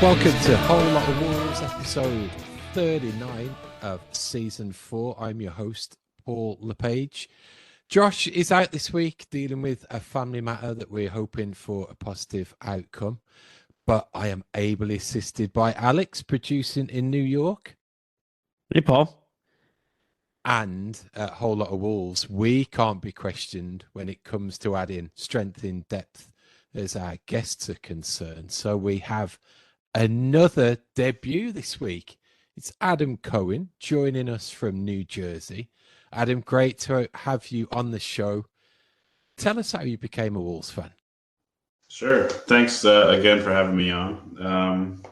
Welcome to Whole Lot of Wolves, episode 39 of season 4. I'm your host, Paul LePage. Josh is out this week dealing with a family matter that we're hoping for a positive outcome, but I am ably assisted by Alex, producing in New York. Hey, Paul. And a Whole Lot of Wolves, we can't be questioned when it comes to adding strength in depth as our guests are concerned. So we have another debut this week. It's Adam Cohen joining us from New Jersey. Adam, great to have you on the show. Tell us how you became a Wolves fan. Sure. Thanks again for having me on.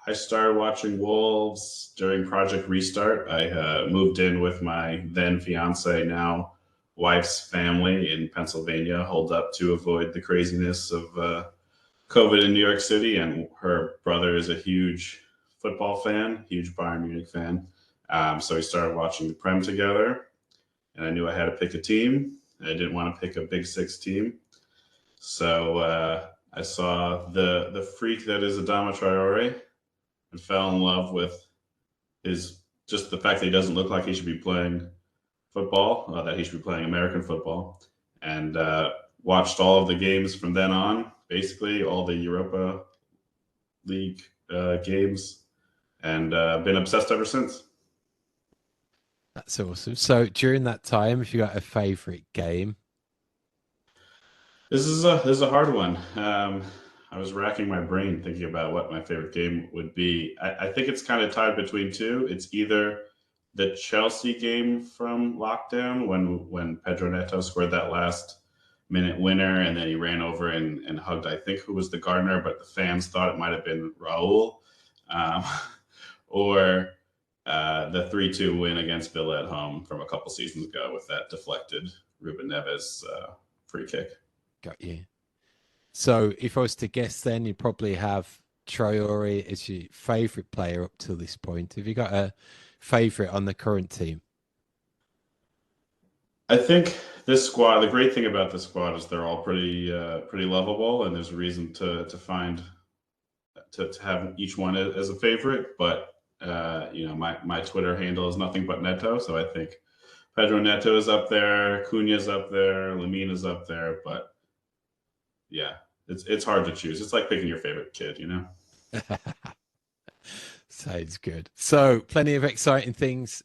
I started watching Wolves during Project Restart. I moved in with my then fiance, now wife's family in Pennsylvania, holed up to avoid the craziness of COVID in New York City. And her brother is a huge football fan, huge Bayern Munich fan. So we started watching the Prem together, and I knew I had to pick a team. I didn't want to pick a Big Six team. So I saw the freak that is Adama Traore and fell in love with just the fact that he doesn't look like he should be playing football, that he should be playing American football, and watched all of the games from then on, basically all the Europa League games, and been obsessed ever since. That's awesome. So during that time, if you got a favorite game? This is a hard one. I was racking my brain thinking about what my favorite game would be. I think it's kind of tied between two. It's either the Chelsea game from lockdown when Pedro Neto scored that last minute winner, and then he ran over and hugged, I think, who was the gardener, but the fans thought it might have been Raul, or the 3-2 win against Villa at home from a couple seasons ago with that deflected Ruben Neves free kick. Got you. So if I was to guess, then you probably have Traore as your favourite player up till this point. Have you got a favourite on the current team? I think this squad, the great thing about this squad is they're all pretty lovable, and there's a reason to have each one as a favorite. But my Twitter handle is nothing but Neto, so I think Pedro Neto is up there, Cunha's up there, Lamine is up there, but yeah, it's hard to choose. It's like picking your favorite kid, you know? Sounds good. So plenty of exciting things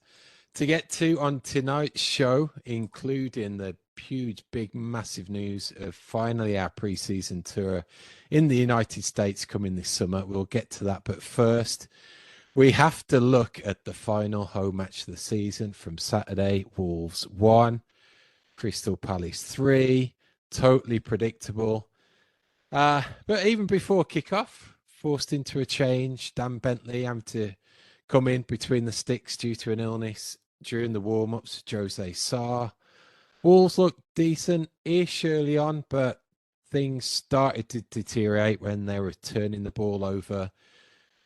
to get to on tonight's show, including the huge, big, massive news of finally our preseason tour in the United States coming this summer. We'll get to that. But first, we have to look at the final home match of the season from Saturday. Wolves 1, Crystal Palace 3. Totally predictable. But even before kickoff, forced into a change. Dan Bentley having to come in between the sticks due to an illness during the warm-ups. Jose Sarr. Wolves looked decent-ish early on, but things started to deteriorate when they were turning the ball over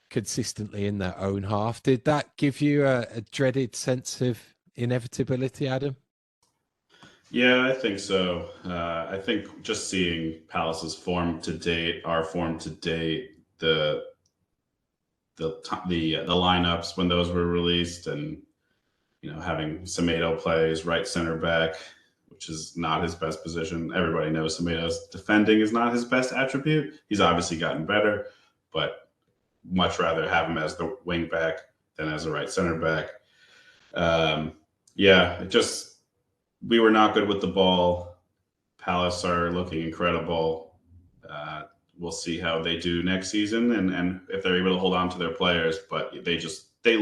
consistently in their own half. Did that give you a dreaded sense of inevitability, Adam? Yeah, I think so. I think just seeing Palace's form to date, our form to date, the lineups when those were released, and having Semedo plays right center back, which is not his best position. Everybody knows Semedo's defending is not his best attribute. He's obviously gotten better, but much rather have him as the wing back than as a right center back. We were not good with the ball. Palace are looking incredible. We'll see how they do next season and if they're able to hold on to their players. But they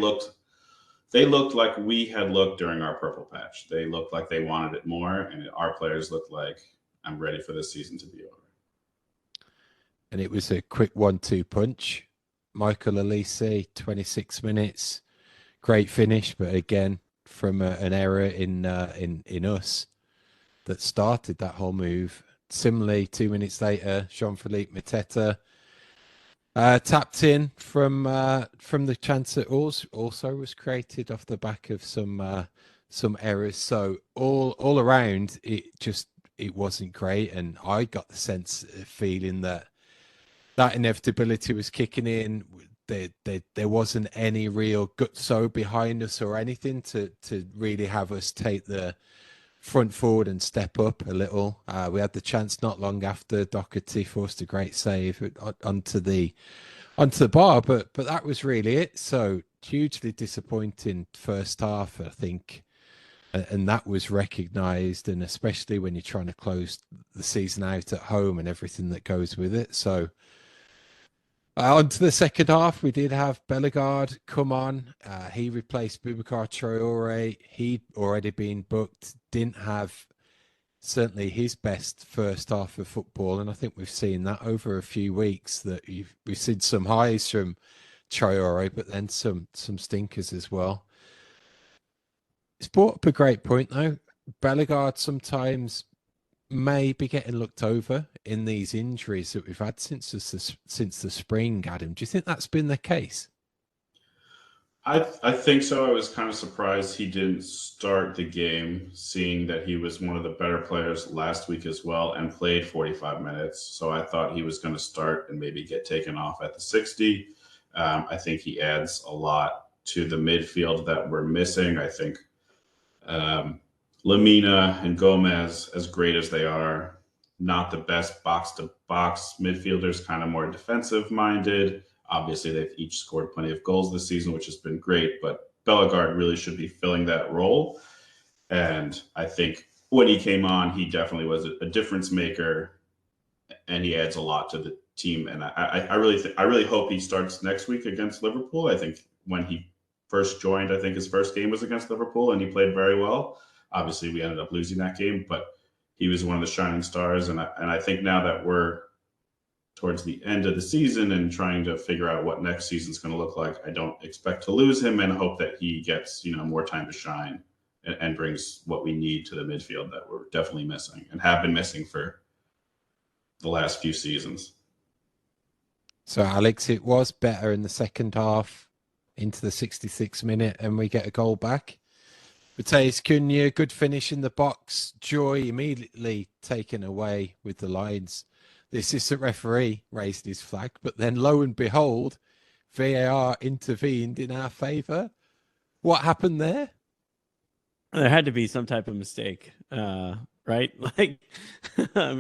looked like we had looked during our purple patch. They looked like they wanted it more, and our players looked like, I'm ready for this season to be over. And it was a quick 1-2 punch. Michael Elise, 26 minutes. Great finish, but again, from an error in us that started that whole move. Similarly, 2 minutes later, Jean-Philippe Mateta tapped in from the chance that also was created off the back of some errors. So all around, it wasn't great, and I got the feeling that that inevitability was kicking in. There wasn't any real gutso behind us or anything to really have us take the front forward and step up a little. We had the chance not long after Doherty forced a great save onto the bar, but that was really it. So hugely disappointing first half, I think, and that was recognised, and especially when you're trying to close the season out at home and everything that goes with it. So on to the second half, we did have Bellegarde come on. He replaced Boubacar Traore. He'd already been booked, didn't have certainly his best first half of football, and I think we've seen that over a few weeks. That we've seen some highs from Traore, but then some stinkers as well. It's brought up a great point though. Bellegarde sometimes may be getting looked over in these injuries that we've had since the spring. Adam, do you think that's been the case? I think so. I was kind of surprised he didn't start the game, seeing that he was one of the better players last week as well and played 45 minutes. So I thought he was going to start and maybe get taken off at the 60. I think he adds a lot to the midfield that we're missing. I think Lamina and Gomez, as great as they are, not the best box-to-box midfielders, kind of more defensive-minded. Obviously, they've each scored plenty of goals this season, which has been great, but Bellegarde really should be filling that role. And I think when he came on, he definitely was a difference maker, and he adds a lot to the team. And I really hope he starts next week against Liverpool. I think when he first joined, I think his first game was against Liverpool, and he played very well. Obviously, we ended up losing that game, but he was one of the shining stars. And I think now that we're towards the end of the season and trying to figure out what next season's going to look like, I don't expect to lose him, and hope that he gets more time to shine and brings what we need to the midfield that we're definitely missing and have been missing for the last few seasons. So, Alex, it was better in the second half into the 66th minute, and we get a goal back. Mateus Cunha, good finish in the box. Joy immediately taken away with the lines. The assistant referee raised his flag, but then lo and behold, VAR intervened in our favour. What happened there? There had to be some type of mistake, right? Like,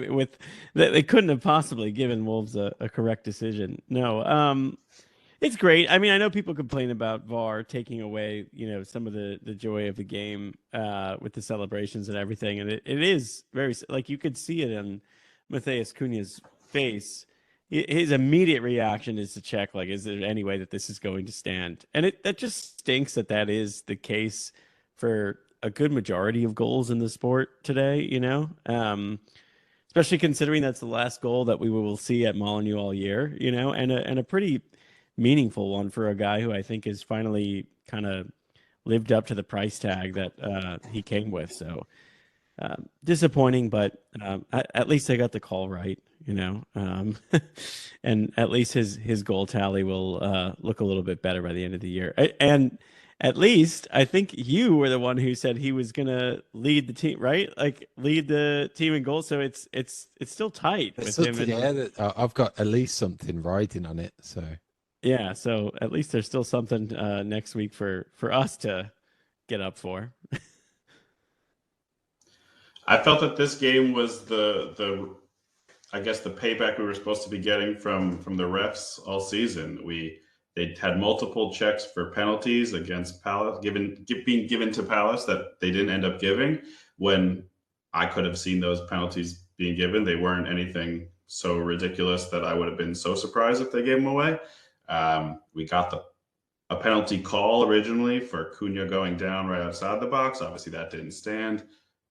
with they couldn't have possibly given Wolves a correct decision. No, it's great. I mean, I know people complain about VAR taking away, some of the joy of the game with the celebrations and everything, and it is very, like, you could see it on Mateus Cunha's face. His immediate reaction is to check, like, is there any way that this is going to stand? And that just stinks that is the case for a good majority of goals in the sport today, especially considering that's the last goal that we will see at Molineux all year, and a pretty meaningful one for a guy who I think has finally kind of lived up to the price tag that he came with. So disappointing, but at least I got the call right, and at least his goal tally will look a little bit better by the end of the year. And at least I think you were the one who said he was gonna lead the team, right? Like, lead the team in goals. So it's still tight with him. I've got at least something riding on it. So yeah, so at least there's still something next week for us to get up for. I felt that this game was the I guess the payback we were supposed to be getting from the refs all season. They had multiple checks for penalties against Palace, being given to Palace that they didn't end up giving, when I could have seen those penalties being given. They weren't anything so ridiculous that I would have been so surprised if they gave them away. We got a penalty call originally for Cunha going down right outside the box. Obviously, that didn't stand.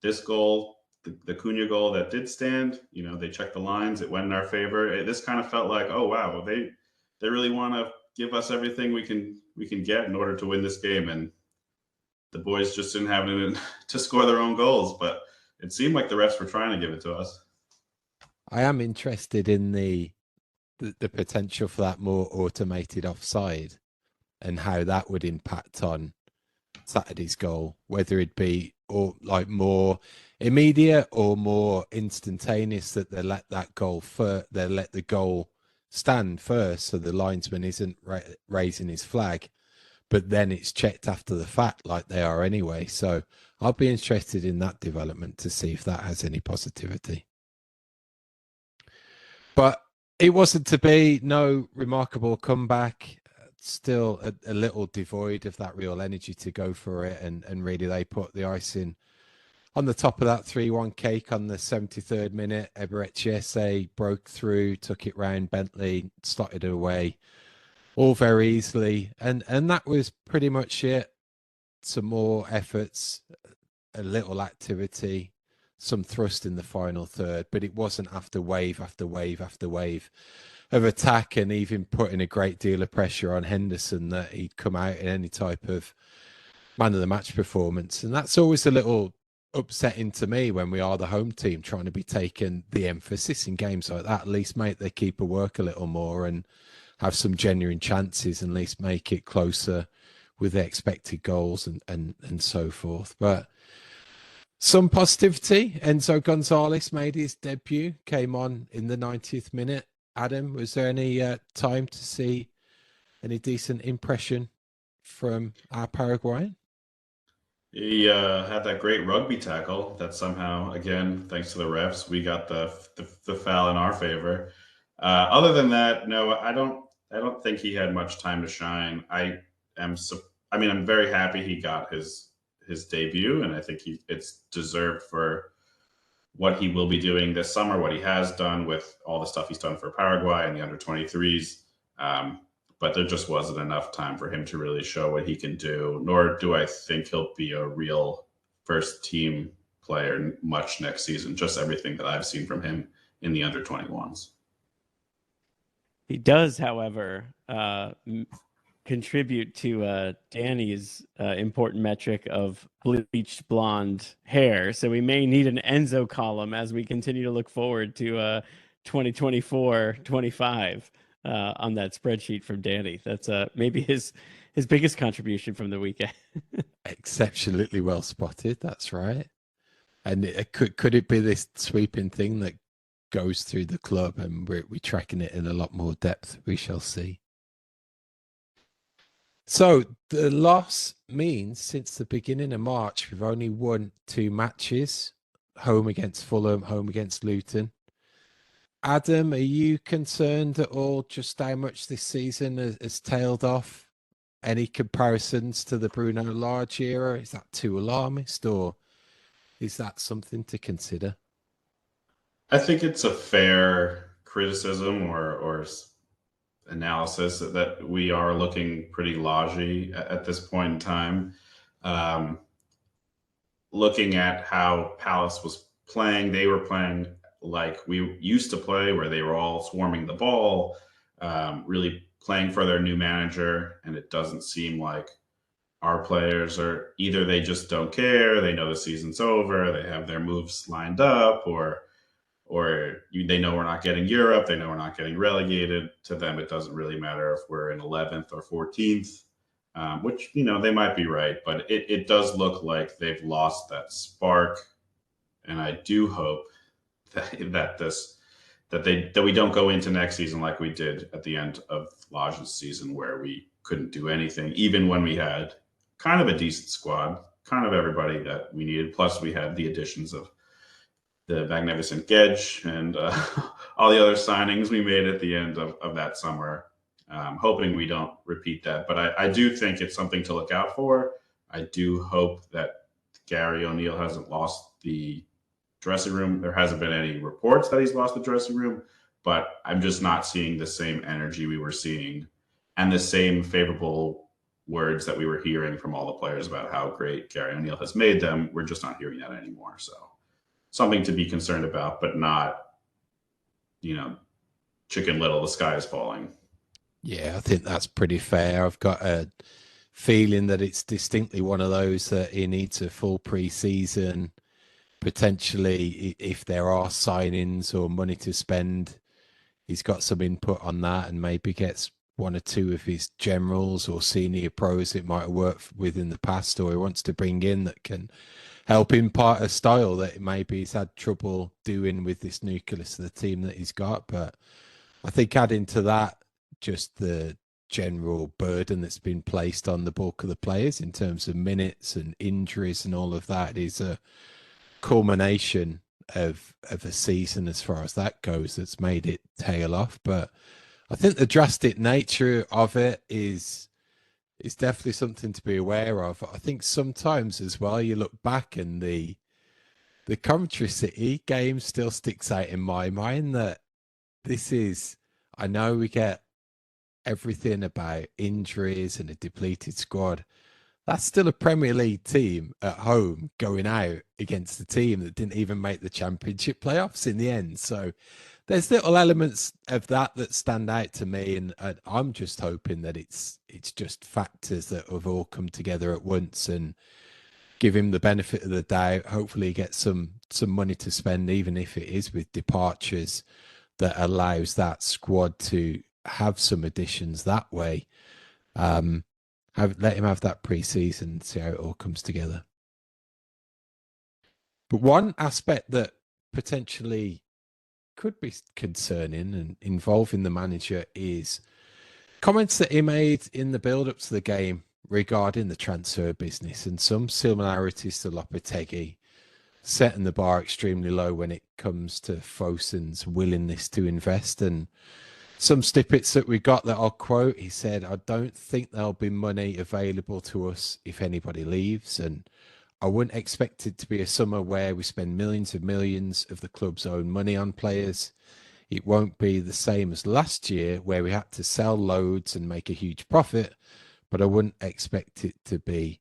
This goal, the Cunha goal that did stand, they checked the lines. It went in our favor. This kind of felt like, oh wow, they really want to give us everything we can get in order to win this game, and the boys just didn't have it to score their own goals. But it seemed like the refs were trying to give it to us. I am interested in the potential for that more automated offside and how that would impact on Saturday's goal, whether it be like more immediate or more instantaneous, that they let that goal they let the goal stand first, so the linesman isn't raising his flag, but then it's checked after the fact like they are anyway. So I'll be interested in that development to see if that has any positivity. But it wasn't to be. No remarkable comeback. Still a little devoid of that real energy to go for it. And really they put the icing on the top of that 3-1 cake on the 73rd minute. Eberechiese broke through, took it round Bentley, slotted it away, all very easily. And that was pretty much it. Some more efforts, a little activity, some thrust in the final third, but it wasn't after wave after wave after wave of attack, and even putting a great deal of pressure on Henderson that he'd come out in any type of man of the match performance. And that's always a little upsetting to me when we are the home team trying to be taking the emphasis in games like that. At least make the keeper work a little more and have some genuine chances, and at least make it closer with the expected goals and so forth. But some positivity. Enzo Gonzalez made his debut, came on in the 90th minute. Adam, was there any time to see any decent impression from our Paraguayan? He had that great rugby tackle that somehow, again, thanks to the refs, we got the foul in our favor. Other than that, no, I don't think he had much time to shine. I'm very happy he got his debut, and I think it's deserved for what he will be doing this summer, what he has done with all the stuff he's done for Paraguay and the under-23s. But there just wasn't enough time for him to really show what he can do, nor do I think he'll be a real first-team player much next season, just everything that I've seen from him in the under-21s. He does, however, contribute to Danny's important metric of bleached blonde hair. So we may need an Enzo column as we continue to look forward to 2024-25 on that spreadsheet from Danny. That's maybe his biggest contribution from the weekend. Exceptionally well spotted. That's right. And could it be this sweeping thing that goes through the club, and we're tracking it in a lot more depth? We shall see. So the loss means since the beginning of March, we've only won 2 matches, home against Fulham, home against Luton. Adam, are you concerned at all just how much this season has tailed off? Any comparisons to the Bruno Lage era? Is that too alarmist, or is that something to consider? I think it's a fair criticism or analysis that we are looking pretty Lage at this point in time. Looking at how Palace was playing, they were playing like we used to play, where they were all swarming the ball, really playing for their new manager. And it doesn't seem like our players are, either they just don't care, they know the season's over, they have their moves lined up, or they know we're not getting Europe, they know we're not getting relegated. To them, it doesn't really matter if we're in 11th or 14th, which, they might be right, but it does look like they've lost that spark. And I do hope that we don't go into next season like we did at the end of Lage's season, where we couldn't do anything, even when we had kind of a decent squad, kind of everybody that we needed. Plus, we had the additions of the magnificent Gedge and all the other signings we made at the end of that summer. Hoping we don't repeat that. But I do think it's something to look out for. I do hope that Gary O'Neill hasn't lost the dressing room. There hasn't been any reports that he's lost the dressing room, but I'm just not seeing the same energy we were seeing and the same favorable words that we were hearing from all the players about how great Gary O'Neill has made them. We're just not hearing that anymore. So something to be concerned about, but not, Chicken Little, the sky is falling. Yeah, I think that's pretty fair. I've got a feeling that it's distinctly one of those that he needs a full pre-season. Potentially, if there are signings or money to spend, he's got some input on that, and maybe gets 1 or 2 of his generals or senior pros it might have worked with in the past, or he wants to bring in that can help impart a style that maybe he's had trouble doing with this nucleus of the team that he's got. But I think adding to that, just the general burden that's been placed on the bulk of the players in terms of minutes and injuries and all of that is a culmination of a season as far as that goes that's made it tail off. But I think the drastic nature of it is definitely something to be aware of. I think sometimes as well you look back and the Coventry City game still sticks out in my mind that this is, I know we get everything about injuries and a depleted squad. That's still a Premier League team at home going out against a team that didn't even make the Championship playoffs in the end. So there's little elements of that that stand out to me, and I'm just hoping that it's just factors that have all come together at once and give him the benefit of the doubt. Hopefully, he gets some money to spend, even if it is with departures, that allows that squad to have some additions that way. Let him have that pre-season, see how it all comes together. But one aspect that potentially could be concerning and involving the manager is comments that he made in the build-up to the game regarding the transfer business and some similarities to Lopetegui, setting the bar extremely low when it comes to Fosun's willingness to invest. And some snippets that we got that I'll quote, he said, "I don't think there'll be money available to us if anybody leaves, and I wouldn't expect it to be a summer where we spend millions of the club's own money on players. It won't be the same as last year where we had to sell loads and make a huge profit, but I wouldn't expect it to be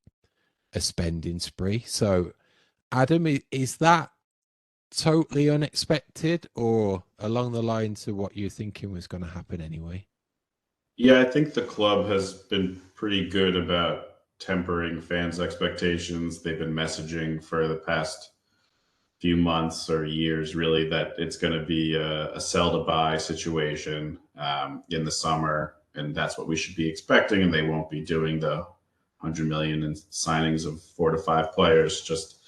a spending spree." So, Adam, is that totally unexpected or along the lines of what you're thinking was going to happen anyway? Yeah, I think the club has been pretty good about tempering fans' expectations. They've been messaging for the past few months or years, really, that it's going to be a sell to buy situation in the summer, and that's what we should be expecting. And they won't be doing the 100 million in signings of 4 to 5 players just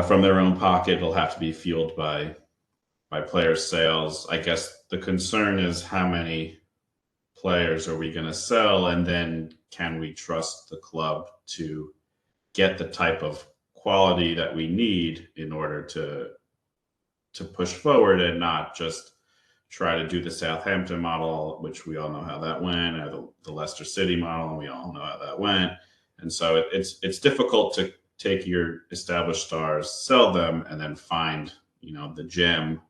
from their own pocket. It'll have to be fueled by player sales. I guess the concern is how many players are we going to sell, and then can we trust the club to get the type of quality that we need in order to push forward and not just try to do the Southampton model, which we all know how that went, or the Leicester City model, and we all know how that went. And so it's difficult to take your established stars, sell them, and then find the gem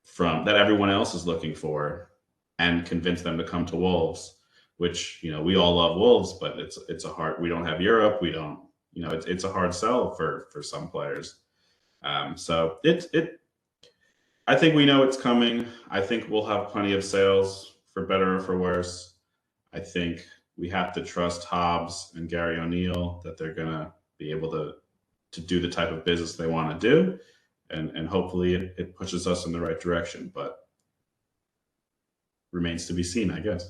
from that everyone else is looking for, and convince them to come to Wolves. Which we all love Wolves, but it's a hard. We don't have Europe. We don't. It's a hard sell for some players. So I think we know it's coming. I think we'll have plenty of sales, for better or for worse. I think we have to trust Hobbs and Gary O'Neill that they're gonna be able to do the type of business they want to do, and hopefully it pushes us in the right direction. But remains to be seen, I guess.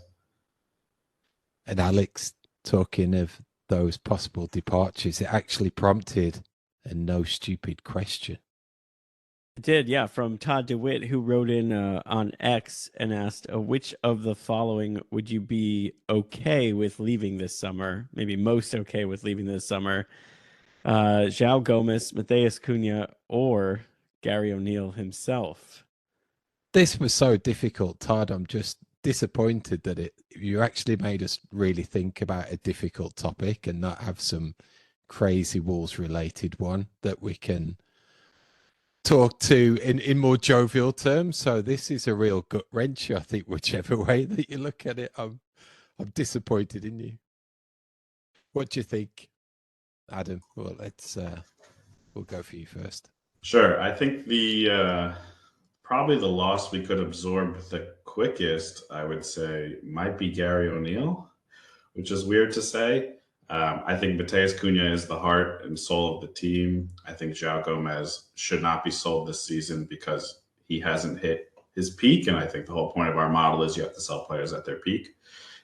And Alex, talking of those possible departures, it actually prompted a no stupid question. It did, yeah, from Todd DeWitt, who wrote in on X and asked, which of the following would you be okay with leaving this summer? Maybe most okay with leaving this summer. João Gomes, Matheus Cunha, or Gary O'Neill himself? This was so difficult, Todd. I'm just disappointed that you actually made us really think about a difficult topic and not have some crazy Wolves related one that we can talk to in more jovial terms. So this is a real gut wrench, I think, whichever way that you look at it. I'm disappointed in you. What do you think, Adam? Well, we'll go for you first. Sure. I think probably the loss we could absorb the quickest, I would say, might be Gary O'Neill, which is weird to say. I think Matheus Cunha is the heart and soul of the team. I think João Gomes should not be sold this season because he hasn't hit his peak. And I think the whole point of our model is you have to sell players at their peak.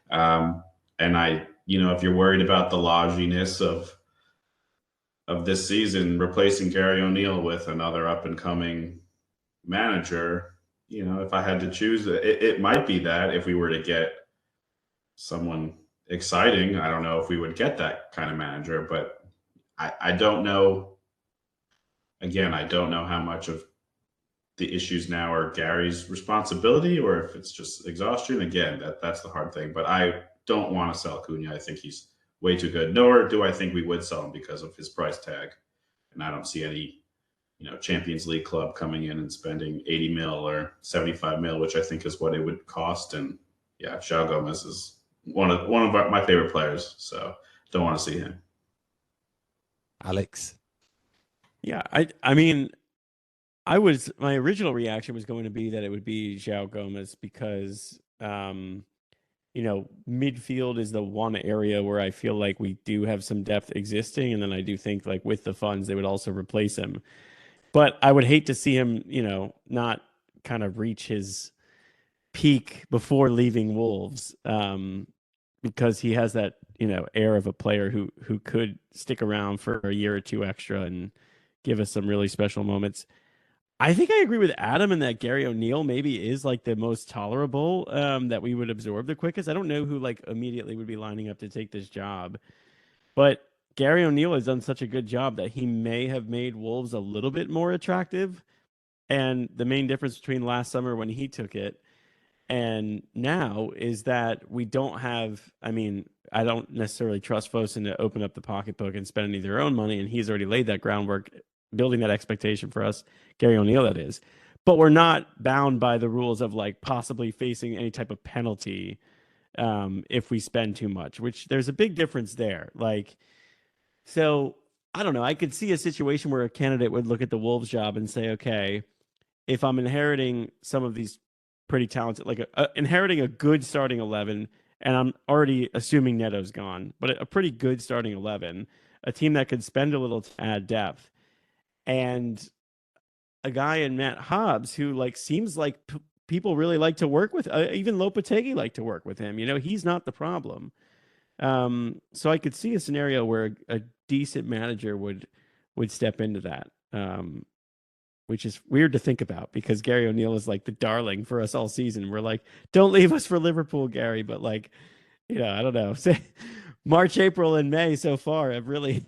And if you're worried about the lodginess of this season, replacing Gary O'Neill with another up and coming manager if I had to choose, it might be that if we were to get someone exciting, I don't know if we would get that kind of manager, but I don't know. Again, I don't know how much of the issues now are Gary's responsibility or if it's just exhaustion. Again, that's the hard thing. But I don't want to sell Cunha. I think he's way too good. Nor do I think we would sell him because of his price tag. And I don't see any, Champions League club coming in and spending 80 mil or 75 mil, which I think is what it would cost. And yeah, João Gomez is one of my favorite players. So don't want to see him. Alex? Yeah, I mean, my original reaction was going to be that it would be João Gomez because midfield is the one area where I feel like we do have some depth existing, and then I do think like with the funds they would also replace him. But I would hate to see him, not kind of reach his peak before leaving Wolves, because he has that air of a player who could stick around for a year or two extra and give us some really special moments. I think I agree with Adam in that Gary O'Neill maybe is like the most tolerable, that we would absorb the quickest. I don't know who like immediately would be lining up to take this job, but Gary O'Neill has done such a good job that he may have made Wolves a little bit more attractive. And the main difference between last summer when he took it and now is that we don't have, I mean, I don't necessarily trust Fosun to open up the pocketbook and spend any of their own money. And he's already laid that groundwork, building that expectation for us, Gary O'Neill, that is. But we're not bound by the rules of like possibly facing any type of penalty if we spend too much, which there's a big difference there. Like, so I don't know. I could see a situation where a candidate would look at the Wolves job and say, okay, if I'm inheriting some of these pretty talented, like inheriting a good starting 11, and I'm already assuming Neto's gone, but a pretty good starting 11, a team that could spend a little to add depth, and a guy in Matt Hobbs who like seems like people really like to work with. Even Lopetegui like to work with him. He's not the problem. So I could see a scenario where a decent manager would step into that. Which is weird to think about because Gary O'Neill is like the darling for us all season. We're like, don't leave us for Liverpool, Gary. But like, I don't know. Say March, April, and May so far have really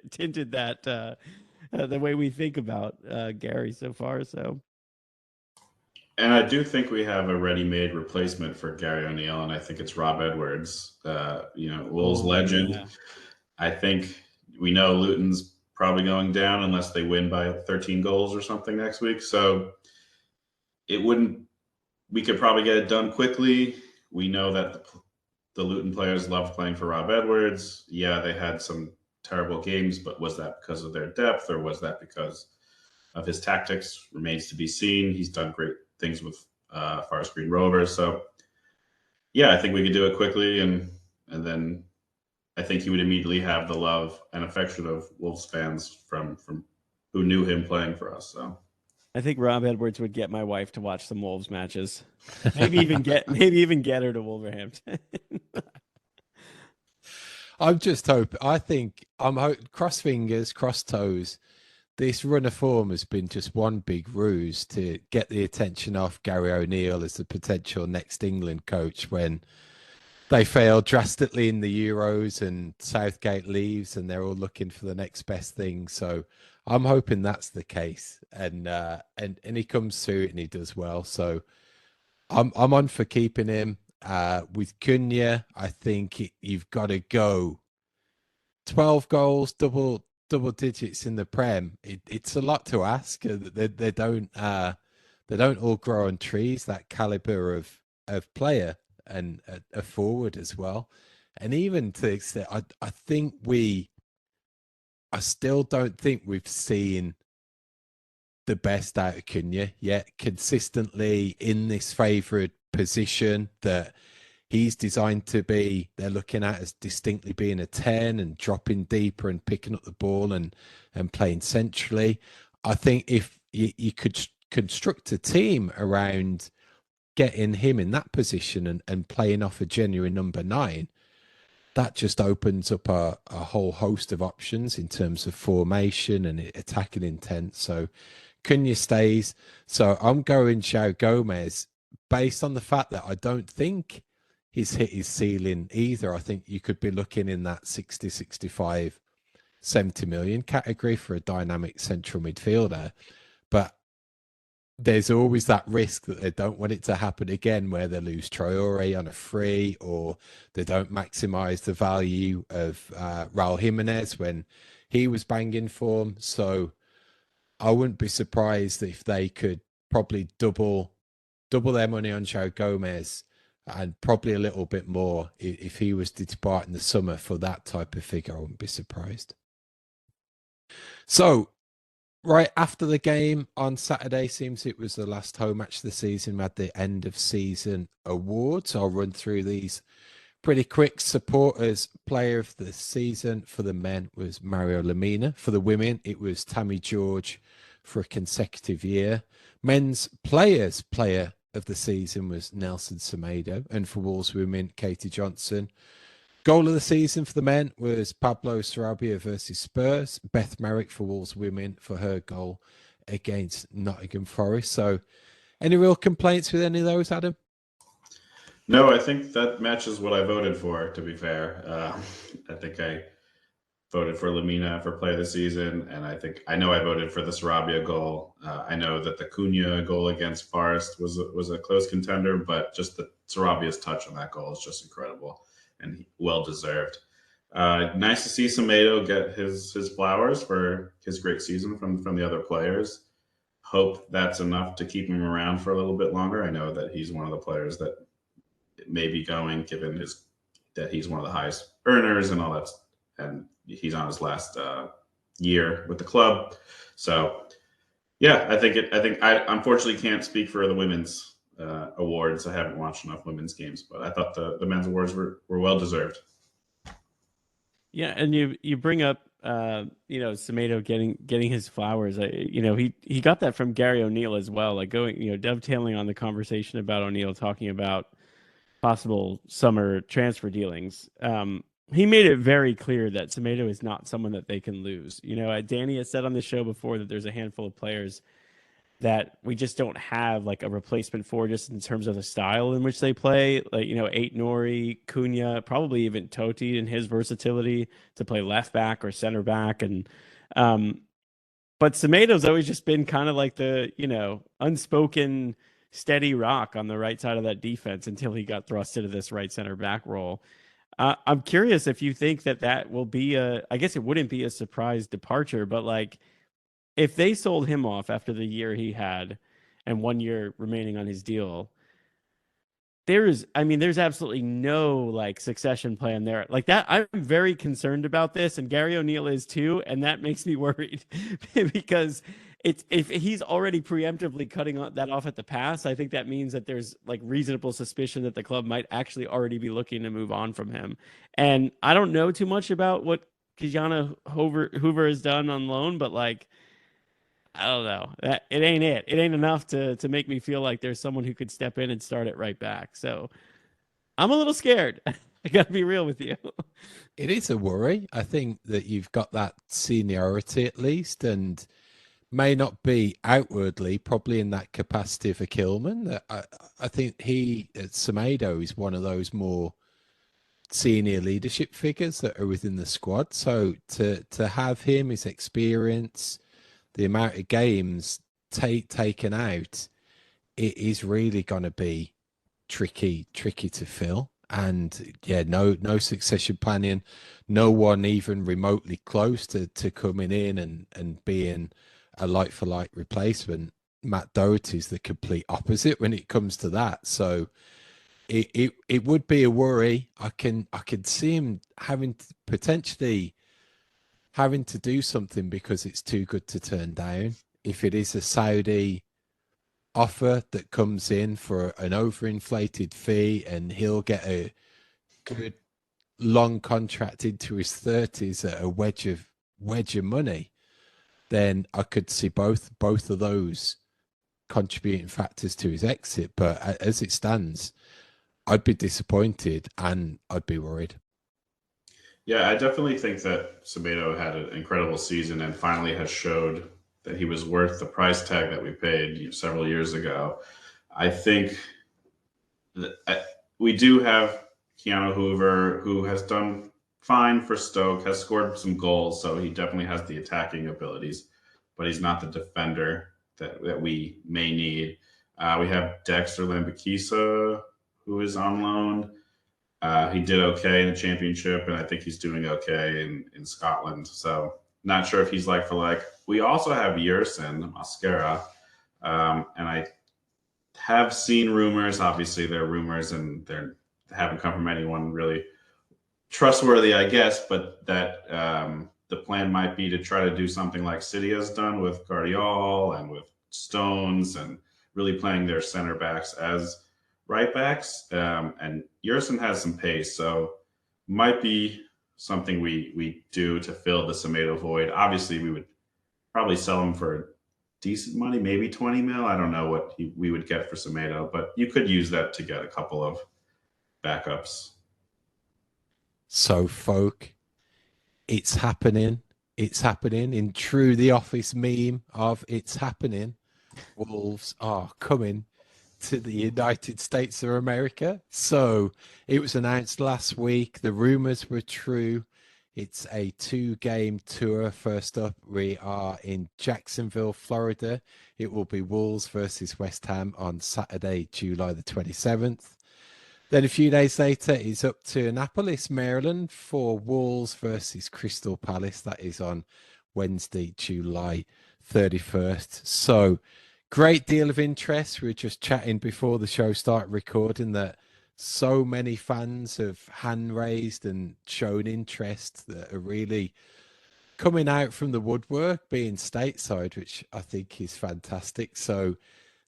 tinted that the way we think about Gary so far. So, and I do think we have a ready-made replacement for Gary O'Neill, and I think it's Rob Edwards, Wolves legend. Yeah. I think we know Luton's probably going down unless they win by 13 goals or something next week. So we could probably get it done quickly. We know that the Luton players love playing for Rob Edwards. Yeah, they had some terrible games, but was that because of their depth or was that because of his tactics? Remains to be seen. He's done great things with Forest Green Rovers. So yeah, I think we could do it quickly and then I think he would immediately have the love and affection of Wolves fans from who knew him playing for us. So I think Rob Edwards would get my wife to watch some Wolves matches. Maybe even get her to Wolverhampton. I'm just hoping. I'm cross fingers, cross toes. This run of form has been just one big ruse to get the attention off Gary O'Neill as the potential next England coach when they failed drastically in the Euros and Southgate leaves and they're all looking for the next best thing. So I'm hoping that's the case. And he comes through it and he does well. So I'm on for keeping him. With Cunha, I think you've got to go 12 goals, double digits in the Prem. It's a lot to ask. They don't all grow on trees, that caliber of player. And a forward as well. And even to the extent, I still don't think we've seen the best out of Cunha yet, consistently in this favoured position that he's designed to be. They're looking at as distinctly being a 10 and dropping deeper and picking up the ball and playing centrally. I think if you could construct a team around getting him in that position and playing off a genuine number 9, that just opens up a whole host of options in terms of formation and attacking intent. So Cunha stays. So I'm going João Gomez based on the fact that I don't think he's hit his ceiling either. I think you could be looking in that 60, 65, 70 million category for a dynamic central midfielder. But there's always that risk that they don't want it to happen again where they lose Traore on a free, or they don't maximize the value of Raul Jimenez when he was banging form. So I wouldn't be surprised if they could probably double their money on João Gomez, and probably a little bit more if he was to depart in the summer for that type of figure. I wouldn't be surprised. So right after the game on Saturday, seems it was the last home match of the season. We had the end of season awards. I'll run through these pretty quick. Supporters player of the season for the men was Mario Lemina. For the women, it was Tammy George for a consecutive year. Men's players player of the season was Nelson Semedo. And for Wolves women, Katie Johnson. Goal of the season for the men was Pablo Sarabia versus Spurs. Beth Merrick for Wolves women for her goal against Nottingham Forest. So any real complaints with any of those, Adam? No, I think that matches what I voted for, to be fair. I think I voted for Lamina for play of the season, and I know I voted for the Sarabia goal. I know that the Cunha goal against Forest was a close contender, but just the Sarabia's touch on that goal is just incredible and well deserved. Nice to see Semedo get his flowers for his great season from the other players. Hope that's enough to keep him around for a little bit longer. I know that he's one of the players that may be going, given that he's one of the highest earners and all that, and he's on his last year with the club. So yeah, I think I unfortunately can't speak for the women's awards. I haven't watched enough women's games, but I thought the men's awards were well deserved. Yeah, and you bring up Semedo getting his flowers. He got that from Gary O'Neill as well. Like dovetailing on the conversation about O'Neill talking about possible summer transfer dealings. He made it very clear that Semedo is not someone that they can lose. Danny has said on the show before that there's a handful of players that we just don't have like a replacement for, just in terms of the style in which they play. Like, Ait Nori, Cunha, probably even Totti and his versatility to play left back or center back. And, but Semedo's always just been kind of like the, unspoken steady rock on the right side of that defense until he got thrust into this right center back role. I'm curious if you think that will be I guess it wouldn't be a surprise departure, but like, if they sold him off after the year he had and 1 year remaining on his deal, there's absolutely no like succession plan there. Like that, I'm very concerned about this, and Gary O'Neill is too, and that makes me worried because if he's already preemptively cutting that off at the pass, I think that means that there's like reasonable suspicion that the club might actually already be looking to move on from him. And I don't know too much about what Kijana Hoover has done on loan, but like, I don't know. It ain't it. It ain't enough to make me feel like there's someone who could step in and start it right back. So I'm a little scared. I got to be real with you. It is a worry. I think that you've got that seniority at least, and may not be outwardly, probably in that capacity of a Kilman. I think Semedo is one of those more senior leadership figures that are within the squad. So to have him, his experience, the amount of games taken out, it is really going to be tricky to fill. And yeah, no succession planning, no one even remotely close to coming in and being a like for like replacement. Matt Doherty's the complete opposite when it comes to that. So it would be a worry. I can see him potentially having to do something because it's too good to turn down. If it is a Saudi offer that comes in for an overinflated fee and he'll get a good long contract into his 30s at a wedge of money, then I could see both of those contributing factors to his exit. But as it stands, I'd be disappointed and I'd be worried. Yeah, I definitely think that Semedo had an incredible season and finally has showed that he was worth the price tag that we paid several years ago. I think that we do have Keanu Hoover, who has done fine for Stoke, has scored some goals, so he definitely has the attacking abilities, but he's not the defender that we may need. We have Dexter Lambakisa, who is on loan. He did okay in the championship, and I think he's doing okay in Scotland. So not sure if he's like for like. We also have Yerson Mascara, and I have seen rumors. Obviously, they're rumors, and they haven't come from anyone really trustworthy, I guess. But that the plan might be to try to do something like City has done with Guardiola and with Stones, and really playing their center backs as right backs. And Yerson has some pace, so might be something we do to fill the Semedo void. Obviously, we would probably sell him for decent money, maybe 20 mil. I don't know what we would get for Semedo, but you could use that to get a couple of backups. So, folk, it's happening. It's happening in true The Office meme of it's happening. Wolves are coming to the United States of America. So it was announced last week. The rumors were true. It's a 2-game tour. First up, we are in Jacksonville, Florida. It will be Wolves versus West Ham on Saturday, July the 27th. Then a few days later, it's up to Annapolis, Maryland for Wolves versus Crystal Palace. That is on Wednesday, July 31st. So great deal of interest. We were just chatting before the show started recording that so many fans have hand raised and shown interest that are really coming out from the woodwork being stateside, which I think is fantastic. So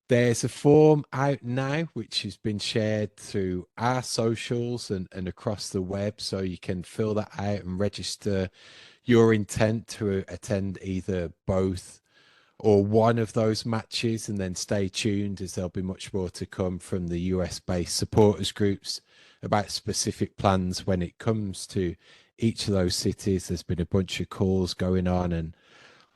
there's a form out now which has been shared through our socials and across the web. So you can fill that out and register your intent to attend either both or one of those matches, and then stay tuned as there'll be much more to come from the US-based supporters groups about specific plans when it comes to each of those cities. There's been a bunch of calls going on and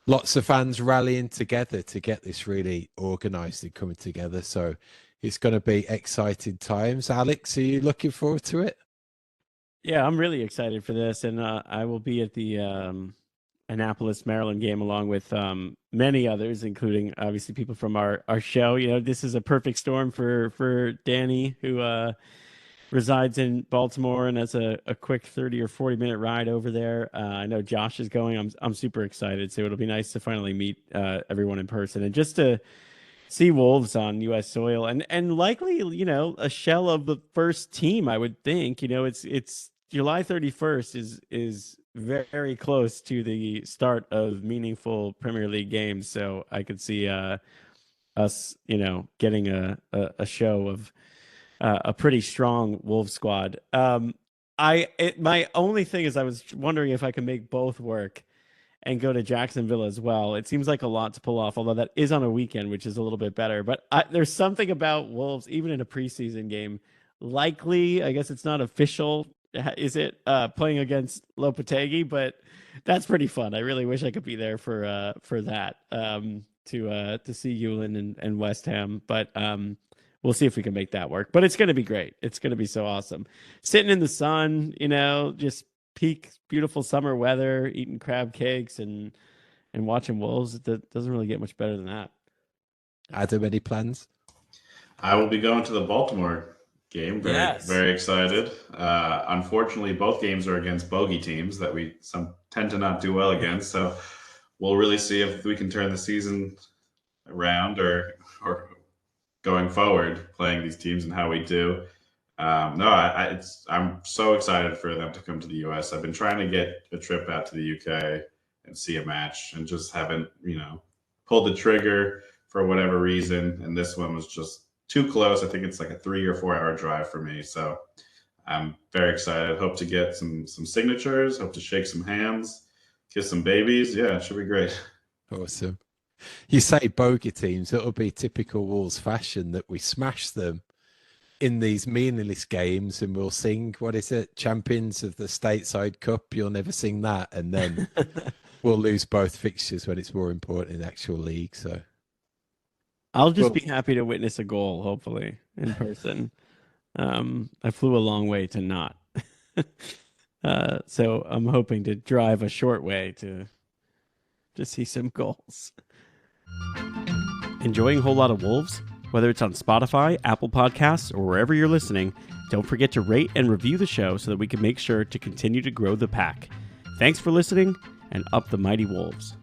lots of fans rallying together to get this really organized and coming together. So it's going to be exciting times. Alex, are you looking forward to it? Yeah, I'm really excited for this, and I will be at the Annapolis, Maryland game along with many others, including obviously people from our show. You know, this is a perfect storm for Danny, who resides in Baltimore and has a quick 30 or 40 minute ride over there. I know Josh is going. I'm super excited. So it'll be nice to finally meet everyone in person and just to see Wolves on U.S. soil and likely, you know, a shell of the first team. I would think, you know, it's July 31st is very close to the start of meaningful Premier League games. So I could see us, you know, getting a show of a pretty strong Wolves squad. My only thing is I was wondering if I could make both work and go to Jacksonville as well. It seems like a lot to pull off, although that is on a weekend, which is a little bit better. But there's something about Wolves, even in a preseason game, likely, I guess it's not official, is it, playing against Lopetegui, but that's pretty fun. I really wish I could be there for that, to see Ewan and West Ham. But we'll see if we can make that work. But it's going to be great. It's going to be so awesome. Sitting in the sun, you know, just peak beautiful summer weather, eating crab cakes and watching Wolves. It doesn't really get much better than that. Adam, any plans? I will be going to the Baltimore game. Very excited. Unfortunately, both games are against bogey teams that we tend to not do well against. So we'll really see if we can turn the season around or going forward playing these teams and how we do. I'm so excited for them to come to the US. I've been trying to get a trip out to the UK and see a match and just haven't, you know, pulled the trigger for whatever reason. And this one was just too close. I think it's like a 3 or 4 hour drive for me. So I'm very excited. Hope to get some signatures, hope to shake some hands, kiss some babies. Yeah, it should be great. Awesome. You say bogey teams, it'll be typical Wolves fashion that we smash them in these meaningless games and we'll sing, what is it, Champions of the Stateside Cup, you'll never sing that, and then we'll lose both fixtures when it's more important in the actual league. So I'll just Well- be happy to witness a goal, hopefully, in person. I flew a long way to not. So I'm hoping to drive a short way to see some goals. Enjoying Whole Lot of Wolves? Whether it's on Spotify, Apple Podcasts, or wherever you're listening, don't forget to rate and review the show so that we can make sure to continue to grow the pack. Thanks for listening, and up the mighty Wolves.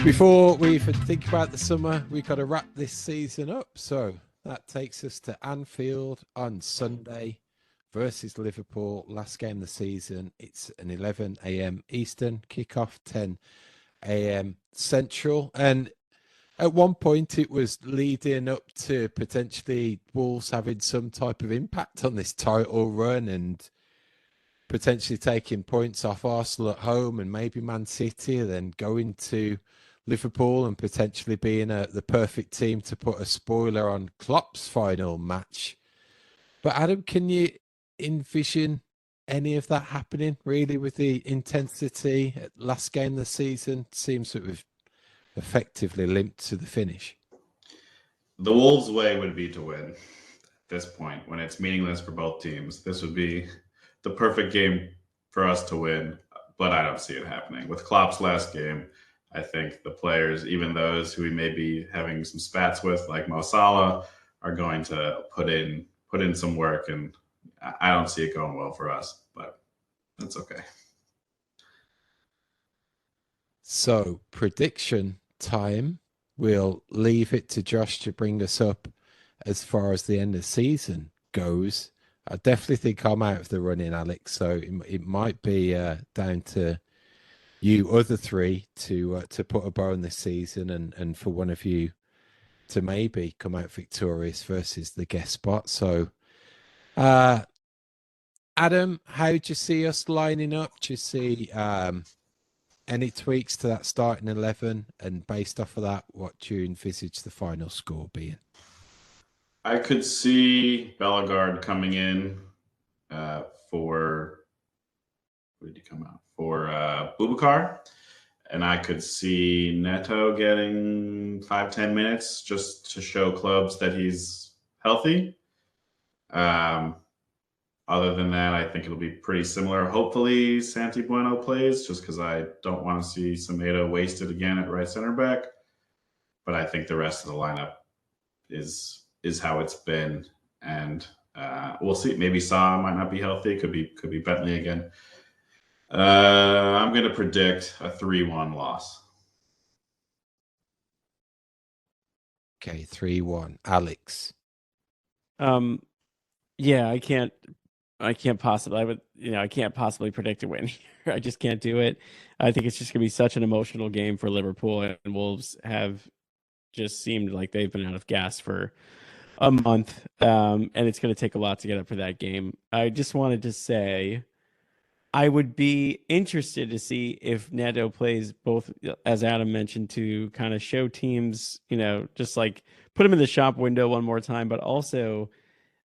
Before we even think about the summer, we've got to wrap this season up. So that takes us to Anfield on Sunday versus Liverpool. Last game of the season. It's an 11 a.m. Eastern kickoff, 10 a.m. Central. And at one point, it was leading up to potentially Wolves having some type of impact on this title run and potentially taking points off Arsenal at home and maybe Man City, and then going to Liverpool and potentially being the perfect team to put a spoiler on Klopp's final match. But Adam, can you envision any of that happening really with the intensity at last game of the season? Seems that we've effectively limped to the finish. The Wolves' way would be to win at this point when it's meaningless for both teams. This would be the perfect game for us to win, but I don't see it happening. With Klopp's last game, I think the players, even those who we may be having some spats with, like Mo Salah, are going to put in some work, and I don't see it going well for us, but that's okay. So, prediction time. We'll leave it to Josh to bring us up as far as the end of the season goes. I definitely think I'm out of the running, Alex. So it might be down to you other three to put a bow on this season, and for one of you to maybe come out victorious versus the guest spot. So, Adam, how do you see us lining up? Do you see any tweaks to that starting 11? And based off of that, what do you envisage the final score being? I could see Bellegarde coming in for, who did he come out? For Boubacar. And I could see Neto getting 5-10 minutes just to show clubs that he's healthy. Other than that, I think it'll be pretty similar. Hopefully, Santi Bueno plays, just because I don't want to see Semedo wasted again at right center back. But I think the rest of the lineup is how it's been, and we'll see. Maybe Saw might not be healthy. Could be Bentley again. I'm going to predict a 3-1 loss. Okay, 3-1. Alex. Yeah, I can't possibly. I can't possibly predict a win here. I just can't do it. I think it's just gonna be such an emotional game for Liverpool, and Wolves have just seemed like they've been out of gas for a month, and it's gonna take a lot to get up for that game. I just wanted to say, I would be interested to see if Neto plays both, as Adam mentioned, to kind of show teams, just like put him in the shop window one more time, but also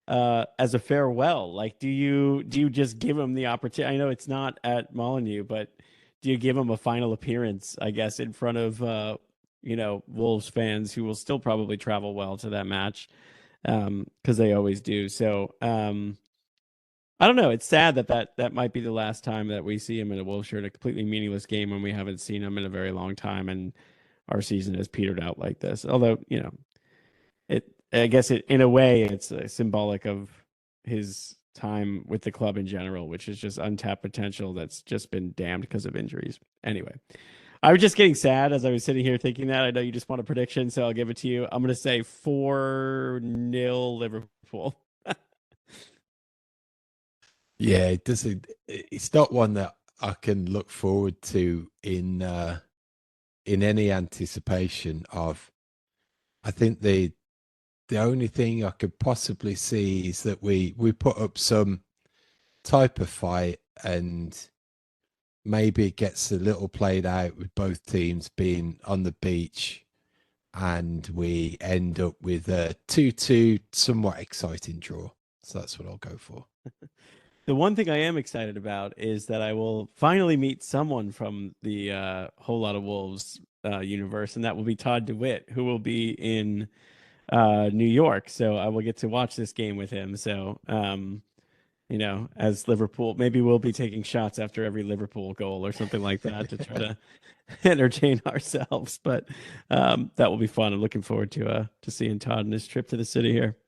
as a farewell. Like, do you just give him the opportunity? I know it's not at Molineux, but do you give him a final appearance, I guess, in front of Wolves fans who will still probably travel well to that match, because they always do. So I don't know. It's sad that might be the last time that we see him in a Wolves shirt, a completely meaningless game when we haven't seen him in a very long time, and our season has petered out like this. Although, I guess in a way, it's symbolic of his time with the club in general, which is just untapped potential that's just been damned because of injuries. Anyway, I was just getting sad as I was sitting here thinking that. I know you just want a prediction, so I'll give it to you. I'm going to say 4-0 Liverpool. Yeah, it doesn't. It's not one that I can look forward to in any anticipation of. I think the only thing I could possibly see is that we put up some type of fight, and maybe it gets a little played out with both teams being on the beach, and we end up with a 2-2 somewhat exciting draw. So that's what I'll go for. The one thing I am excited about is that I will finally meet someone from the Whole Lot of Wolves universe, and that will be Todd DeWitt, who will be in New York. So I will get to watch this game with him. So, as Liverpool, maybe we'll be taking shots after every Liverpool goal or something like that to try to entertain ourselves. But that will be fun. I'm looking forward to seeing Todd and his trip to the city here.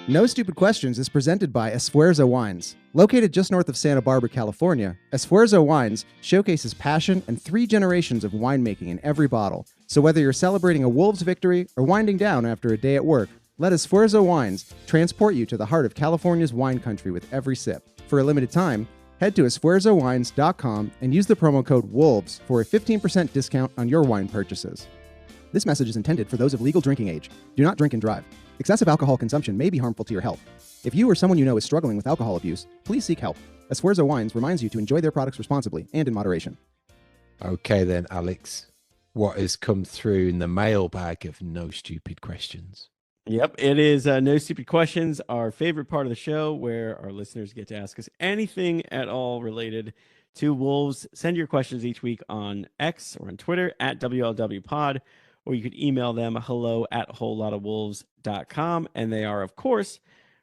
No Stupid Questions is presented by Esfuerzo Wines. Located just north of Santa Barbara, California, Esfuerzo Wines showcases passion and 3 generations of winemaking in every bottle. So whether you're celebrating a Wolves victory or winding down after a day at work, let Esfuerzo Wines transport you to the heart of California's wine country with every sip. For a limited time, head to esfuerzowines.com and use the promo code WOLVES for a 15% discount on your wine purchases. This message is intended for those of legal drinking age. Do not drink and drive. Excessive alcohol consumption may be harmful to your health. If you or someone you know is struggling with alcohol abuse, please seek help. Esfuerzo Wines reminds you to enjoy their products responsibly and in moderation. Okay then, Alex, what has come through in the mailbag of No Stupid Questions? Yep, it is No Stupid Questions, our favorite part of the show where our listeners get to ask us anything at all related to Wolves. Send your questions each week on X or on Twitter at WLWpod, or you could email them hello@wholelotofwolves.com. And they are, of course,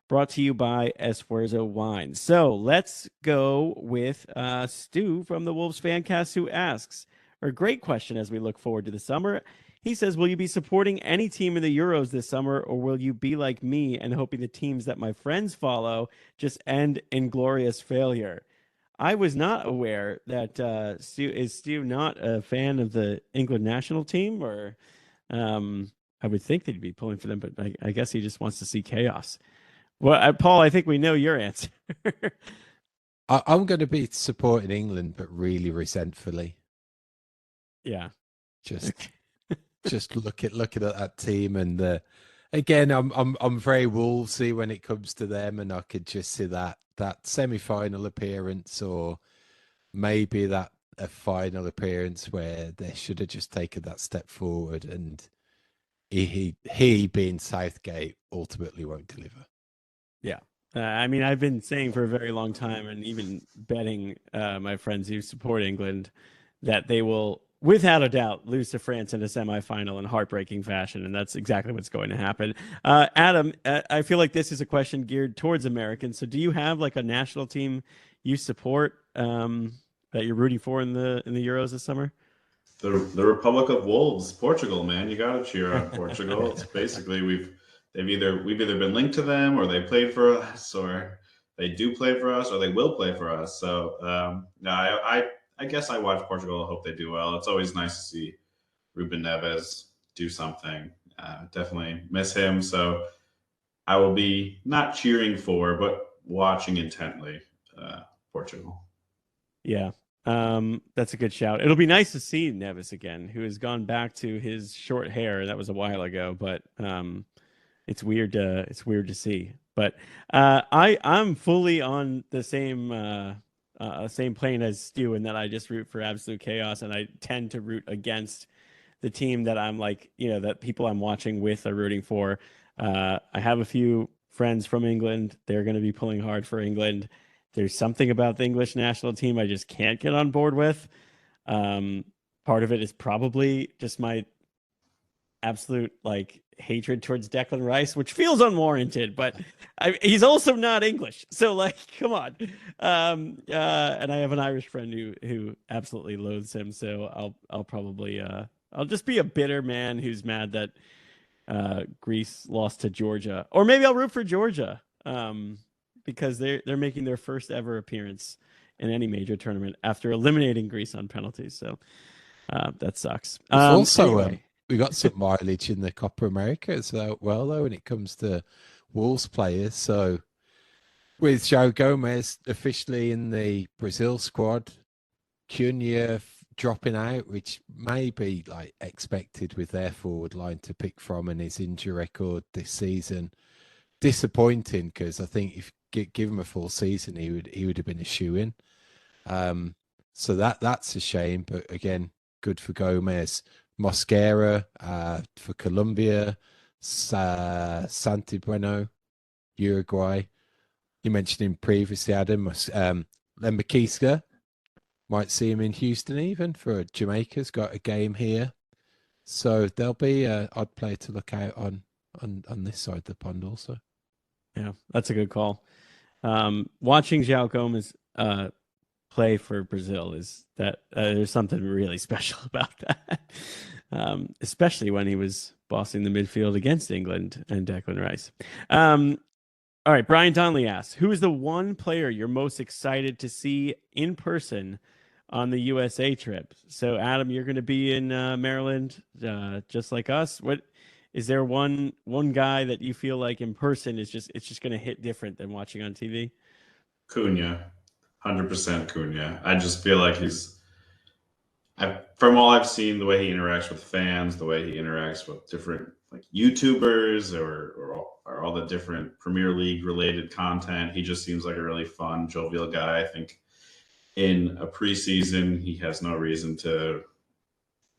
brought to you by Esfuerzo Wines. So let's go with Stu from the Wolves Fancast, who asks a great question as we look forward to the summer. He says, will you be supporting any team in the Euros this summer, or will you be like me and hoping the teams that my friends follow just end in glorious failure? I was not aware that Stu not a fan of the England national team, or I would think they'd be pulling for them, but I guess he just wants to see chaos. Well, Paul, I think we know your answer. I'm going to be supporting England, but really resentfully. Yeah, just looking at that team, and again, I'm very Wolvesy when it comes to them, and I could just see that semi-final appearance, or maybe that a final appearance where they should have just taken that step forward, and he being Southgate ultimately won't deliver. Yeah. I mean, I've been saying for a very long time, and even betting my friends who support England, that they will, without a doubt, lose to France in a semifinal in heartbreaking fashion, and that's exactly what's going to happen. Adam, I feel like this is a question geared towards Americans. So do you have like a national team you support that you're rooting for in the Euros this summer? The Republic of Wolves, Portugal, man. You got to cheer on Portugal. It's basically we've either been linked to them, or they played for us, or they do play for us, or they will play for us. So no, I guess I watch Portugal. I hope they do well. It's always nice to see Ruben Neves do something. Definitely miss him. So I will be not cheering for, but watching intently Portugal. Yeah, that's a good shout. It'll be nice to see Neves again, who has gone back to his short hair. That was a while ago, but it's weird to see. But I'm fully on the same plane as Stu, in that I just root for absolute chaos, and I tend to root against the team that I'm like, that people I'm watching with are rooting for. I have a few friends from England. They're going to be pulling hard for England. There's something about the English national team I just can't get on board with. Part of it is probably just my absolute hatred towards Declan Rice, which feels unwarranted, but he's also not English. So come on. And I have an Irish friend who absolutely loathes him. So I'll probably, I'll just be a bitter man who's mad that Greece lost to Georgia, or maybe I'll root for Georgia. Because they're making their first ever appearance in any major tournament after eliminating Greece on penalties. So that sucks. Also, we got some mileage in the Copa America as well, though, when it comes to Wolves players. So with João Gomez officially in the Brazil squad, Cunha dropping out, which may be expected with their forward line to pick from, and his injury record this season. Disappointing, because I think if give him a full season, he would have been a shoe-in. So that's a shame, but again, good for Gomez. Mosquera for Colombia, Santi Bueno, Uruguay. you mentioned him previously, Adam. Lembakiska, might see him in Houston even for Jamaica's got a game here. So there'll be an odd player to look out on this side of the pond also. Yeah, that's a good call. Watching João Gomes play for Brazil is that there's something really special about that, especially when he was bossing the midfield against England and Declan Rice. All right, Brian Donnelly asks, who is the one player you're most excited to see in person on the USA trip? So, Adam, you're going to be in Maryland, just like us. What is there one guy that you feel like in person it's just going to hit different than watching on TV? Cunha, 100% Cunha. I just feel like from all I've seen, the way he interacts with fans, the way he interacts with different like YouTubers or all the different Premier League related content, he just seems like a really fun, jovial guy. I think in a preseason, he has no reason to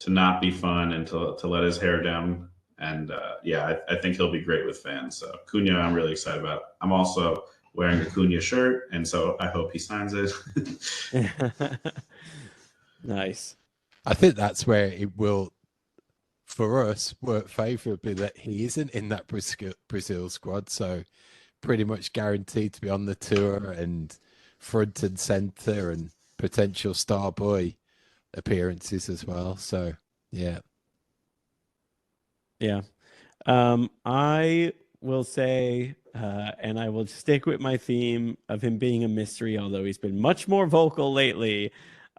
not be fun and to let his hair down. And I think he'll be great with fans. So Cunha, I'm really excited about. I'm also wearing a Cunha shirt, and so I hope he signs it. Nice. I think that's where it will, for us, work favourably that he isn't in that Brazil squad. So pretty much guaranteed to be on the tour and front and centre and potential star boy appearances as well. So, yeah. Yeah. I will say, and I will stick with my theme of him being a mystery, although he's been much more vocal lately.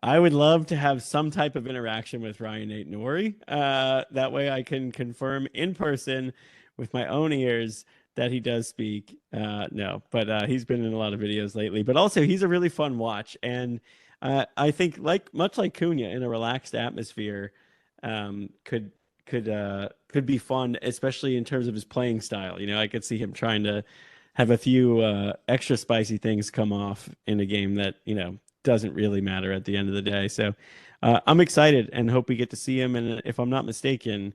I would love to have some type of interaction with Ryan Aït-Nouri. That way I can confirm in person with my own ears that he does speak. No, but he's been in a lot of videos lately. But also, he's a really fun watch. And I think, much like Cunha, in a relaxed atmosphere, could be fun, especially in terms of his playing style. You know, I could see him trying to have a few extra spicy things come off in a game that, you know, doesn't really matter at the end of the day. So I'm excited and hope we get to see him. And if I'm not mistaken,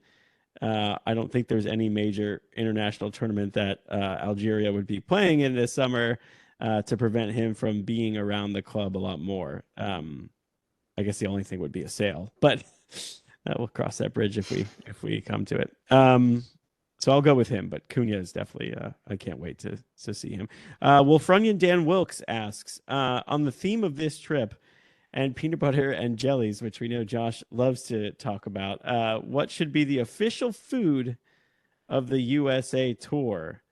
I don't think there's any major international tournament that Algeria would be playing in this summer to prevent him from being around the club a lot more. I guess the only thing would be a sale, but we'll cross that bridge if we come to it. So I'll go with him, but Cunha is definitely, I can't wait to see him. Wolfrunian Dan Wilkes asks, on the theme of this trip and peanut butter and jellies, which we know Josh loves to talk about, what should be the official food of the USA tour?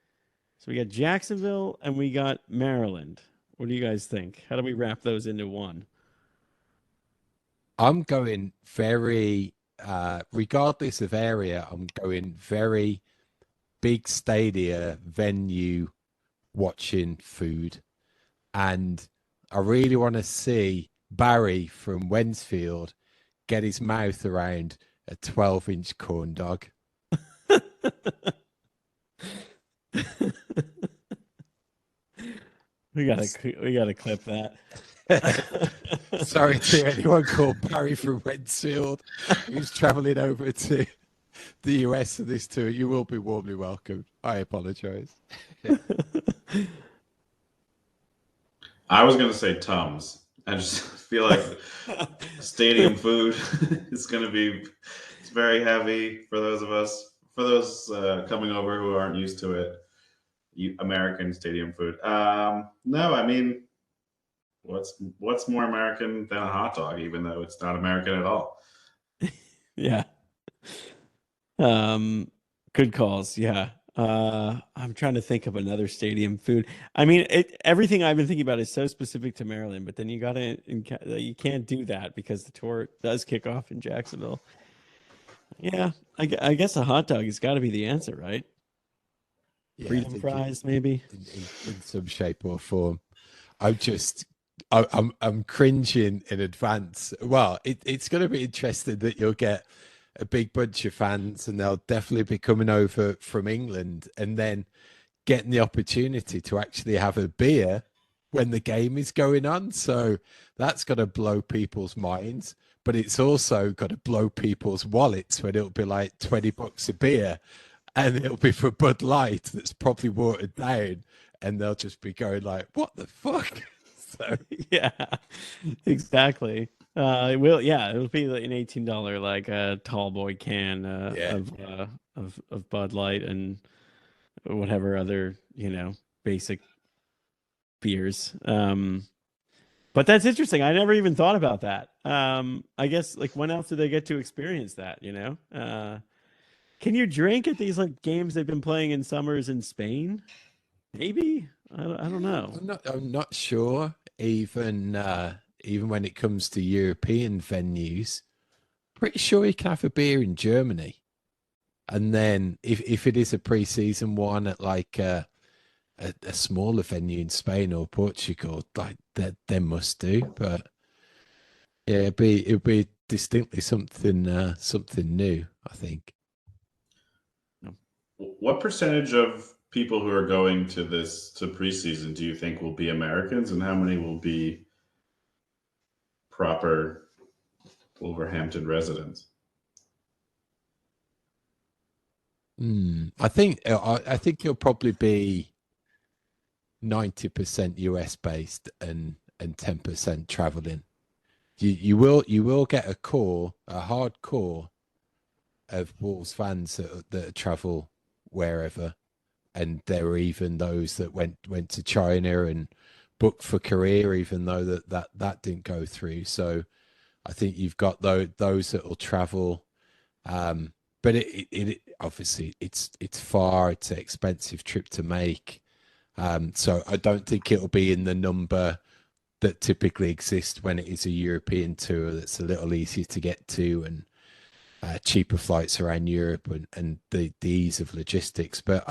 So we got Jacksonville and we got Maryland. What do you guys think? How do we wrap those into one? I'm going very, regardless of area, I'm going very big stadia venue watching food. And I really want to see Barry from Wensfield get his mouth around a 12-inch corn dog. We gotta clip that. Sorry to anyone called Barry from Wensfield who's traveling over to the US for this tour. You will be warmly welcome. I apologize. I was going to say Tums. I just feel like stadium food is going to be it's very heavy for those of us, for those coming over who aren't used to it. American stadium food. No, I mean, what's more American than a hot dog, even though it's not American at all? Yeah. Good calls. Yeah. I'm trying to think of another stadium food. I mean, everything I've been thinking about is so specific to Maryland, but then you can't do that because the tour does kick off in Jacksonville. Yeah, I guess a hot dog has got to be the answer, right? Yeah, Freedom fries, maybe in some shape or form. I'm cringing in advance. Well, it's going to be interesting that you'll get a big bunch of fans and they'll definitely be coming over from England and then getting the opportunity to actually have a beer when the game is going on. So that's got to blow people's minds, but it's also got to blow people's wallets when it'll be like $20 a beer and it'll be for Bud Light that's probably watered down and they'll just be going like, "What the fuck?" So Yeah, exactly. It will. Yeah, it'll be like an $18 like tall boy can Yeah. of Bud Light and whatever other basic beers. But that's interesting. I never even thought about that. I guess like when else do they get to experience that? Can you drink at these like games they've been playing in summers in Spain? Maybe. I don't know. I'm not sure. Even when it comes to European venues, pretty sure you can have a beer in Germany. And then if it is a pre-season one at like a smaller venue in Spain or Portugal, like that they must do. But yeah, it'd be distinctly something new, I think. What percentage of people who are going to preseason do you think will be Americans, and how many will be proper Wolverhampton residents? I think it'll probably be 90% US based and 10% traveling. You will get a hard core of Wolves fans that travel wherever, and there were even those that went to China and booked for Korea, even though that didn't go through. So I think you've got those that will travel, but it obviously it's far, it's an expensive trip to make. So I don't think it'll be in the number that typically exists when it is a European tour that's a little easier to get to, and cheaper flights around Europe, and the ease of logistics. But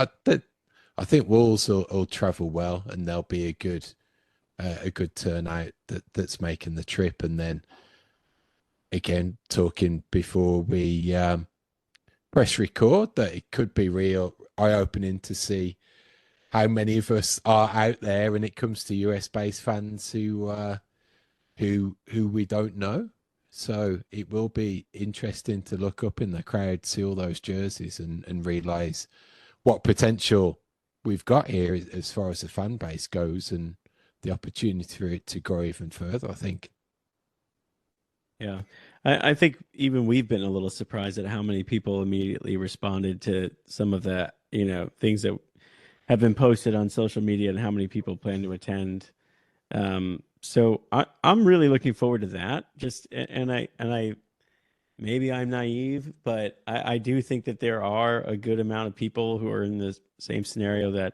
I think Wolves will travel well, and there'll be a good turnout that's making the trip. And then again, talking before we press record, that it could be real eye-opening to see how many of us are out there when it comes to US-based fans who we don't know. So it will be interesting to look up in the crowd, see all those jerseys, and realize what potential we've got here as far as the fan base goes, and the opportunity for it to grow even further, I think. Yeah. I think even we've been a little surprised at how many people immediately responded to some of the, things that have been posted on social media and how many people plan to attend. So I'm really looking forward to that. And I maybe I'm naive, but I do think that there are a good amount of people who are in the same scenario that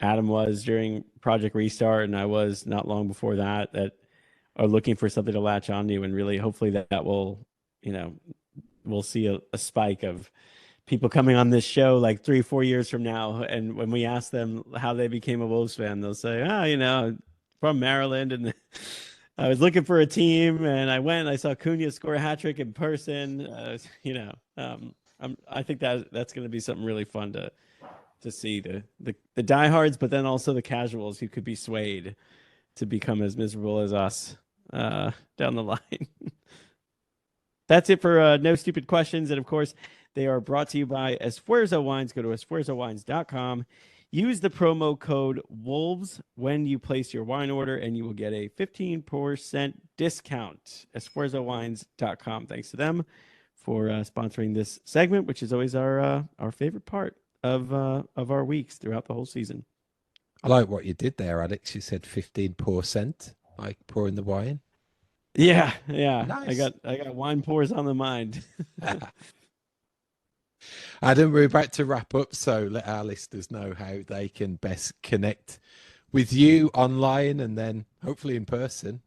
Adam was during Project Restart, and I was not long before that are looking for something to latch onto, and really hopefully that will, we'll see a spike of people coming on this show like 3-4 years from now, and when we ask them how they became a Wolves fan, they'll say, from Maryland, and I was looking for a team, and I went and I saw Cunha score a hat trick in person. I think that's going to be something really fun to see the diehards, but then also the casuals who could be swayed to become as miserable as us down the line. That's it for No Stupid Questions. And of course, they are brought to you by Esfuerzo Wines. Go to esfuerzowines.com. Use the promo code WOLVES when you place your wine order, and you will get a 15% discount. Esfuerzowines.com. Thanks to them for sponsoring this segment, which is always our favorite part of our weeks throughout the whole season. I like what you did there, Alex. You said 15%, like pouring the wine. Yeah. Nice. I got wine pours on the mind. Adam, we're about to wrap up, so let our listeners know how they can best connect with you online and then hopefully in person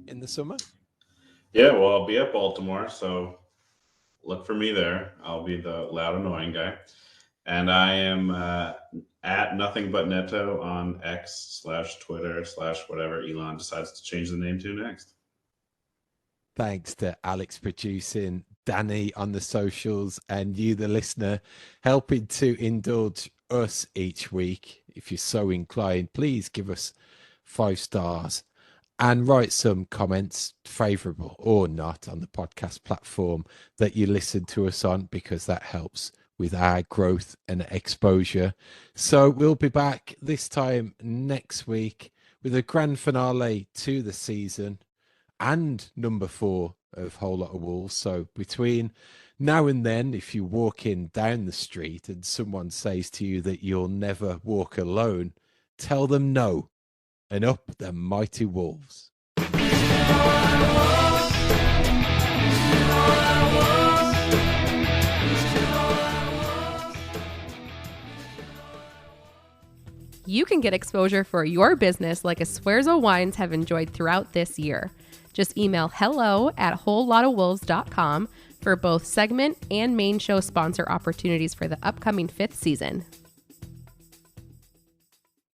in the summer. Yeah, well, I'll be at Baltimore, so look for me there. I'll be the loud, annoying guy. And I am at Nothing But Neto on X/Twitter/ whatever Elon decides to change the name to next. Thanks to Alex producing, Danny on the socials, and you, the listener, helping to indulge us each week. If you're so inclined, please give us 5 stars and write some comments, favorable or not, on the podcast platform that you listen to us on, because that helps with our growth and exposure. So we'll be back this time next week with a grand finale to the season and number 4 of Whole Lot of Wolves. So between now and then, if you walk in down the street and someone says to you that you'll never walk alone, tell them no, and up the mighty wolves. You can get exposure for your business like Esfuerzo Wines have enjoyed throughout this year. Just email hello@wholelotofwolves.com for both segment and main show sponsor opportunities for the upcoming 5th season.